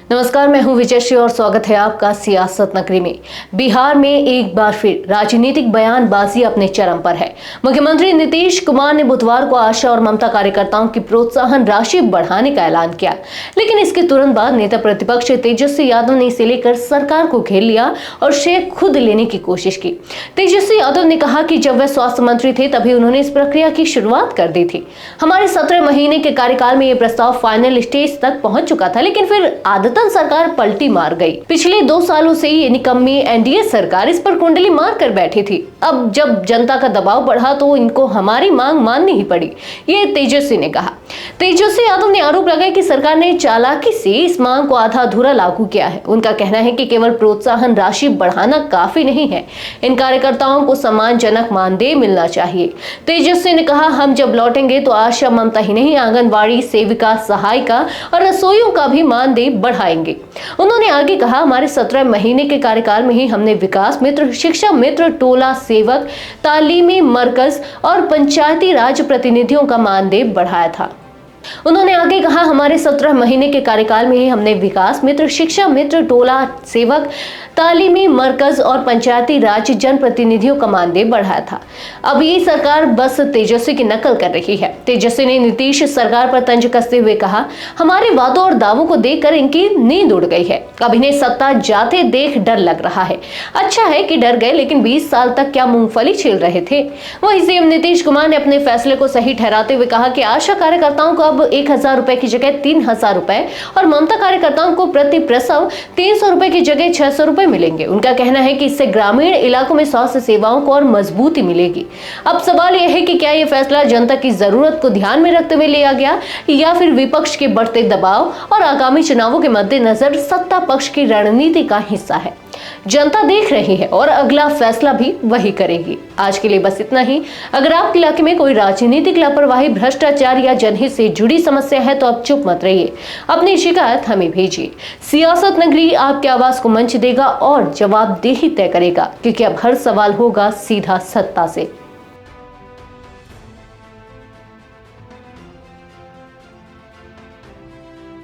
नमस्कार, मैं हूं विजयश्री और स्वागत है आपका सियासत नगरी में। बिहार में एक बार फिर राजनीतिक बयानबाजी अपने चरम पर है। मुख्यमंत्री नीतीश कुमार ने बुधवार को आशा और ममता कार्यकर्ताओं की प्रोत्साहन राशि बढ़ाने का ऐलान किया, लेकिन इसके तुरंत बाद नेता प्रतिपक्ष तेजस्वी यादव ने इसे लेकर सरकार को घेर लिया और श्रेय खुद लेने की कोशिश की। तेजस्वी यादव ने कहा कि जब वे स्वास्थ्य मंत्री थे तभी उन्होंने इस प्रक्रिया की शुरुआत कर दी थी। हमारे 17 महीने के कार्यकाल में यह प्रस्ताव फाइनल स्टेज तक पहुंच चुका था, लेकिन फिर आदतन सरकार पलटी मार गई। पिछले 2 सालों से ये निकम्मी एनडीए सरकार इस पर कुंडली मार कर बैठी थी। अब जब जनता का दबाव बढ़ा तो इनको हमारी मांग माननी ही पड़ी, ये तेजस्वी ने कहा। तेजस्वी यादव ने आरोप लगाया कि सरकार ने चालाकी से इस मांग को आधा अधूरा लागू किया है। उनका कहना है कि केवल प्रोत्साहन राशि बढ़ाना काफी नहीं है, इन कार्यकर्ताओं को सम्मानजनक मानदेय मिलना चाहिए। तेजस्वी ने कहा, हम जब लौटेंगे तो आशा ममता ही नहीं, आंगनबाड़ी सेविका, सहायिका और रसोइयों का भी मानदेय बढ़ाएंगे। उन्होंने आगे कहा, हमारे 17 महीने के कार्यकाल में ही हमने विकास मित्र, शिक्षा मित्र, टोला सेवक, तालीमी मरकज और पंचायती राज प्रतिनिधियों का मानदेय बढ़ाया था। उन्होंने आगे कहा, हमारे 17 महीने के कार्यकाल में ही हमने विकास मित्र, शिक्षा मित्र, टोला सेवक, तालीमी मरकज और पंचायती राज जनप्रतिनिधियों का मानदेय बढ़ाया था। अब ये सरकार बस तेजस्वी की नकल कर रही है। तेजस्वी ने नीतीश सरकार पर तंज कसते हुए कहा, हमारे वादों और दावों को देखकर इनकी नींद उड़ गई है। अब इन्हें सत्ता जाते देख डर लग रहा है। अच्छा है कि डर गए, लेकिन 20 साल तक क्या मूंगफली छील रहे थे। वहीं सीएम नीतीश कुमार ने अपने फैसले को सही ठहराते हुए कहा कि आशा कार्यकर्ताओं को अब 1000 रुपए की जगह 3000 रुपए और ममता कार्यकर्ताओं को प्रति प्रसव 300 रुपए की जगह 600 रुपए मिलेंगे। उनका कहना है कि इससे ग्रामीण इलाकों में स्वास्थ्य सेवाओं को और मजबूती मिलेगी। अब सवाल यह है कि क्या यह फैसला जनता की जरूरत को ध्यान में रखते हुए लिया गया या फिर विपक्ष के बढ़ते दबाव और आगामी चुनावों के मद्देनजर सत्ता पक्ष की रणनीति का हिस्सा है। जनता देख रही है और अगला फैसला भी वही करेगी। आज के लिए बस इतना ही। अगर आपके इलाके में कोई राजनीतिक लापरवाही, भ्रष्टाचार या जनहित से जुड़ी समस्या है तो आप चुप मत रहिए, अपनी शिकायत हमें भेजिए। सियासत नगरी आपकी आवाज को मंच देगा और जवाबदेही तय करेगा, क्योंकि अब हर सवाल होगा सीधा सत्ता से।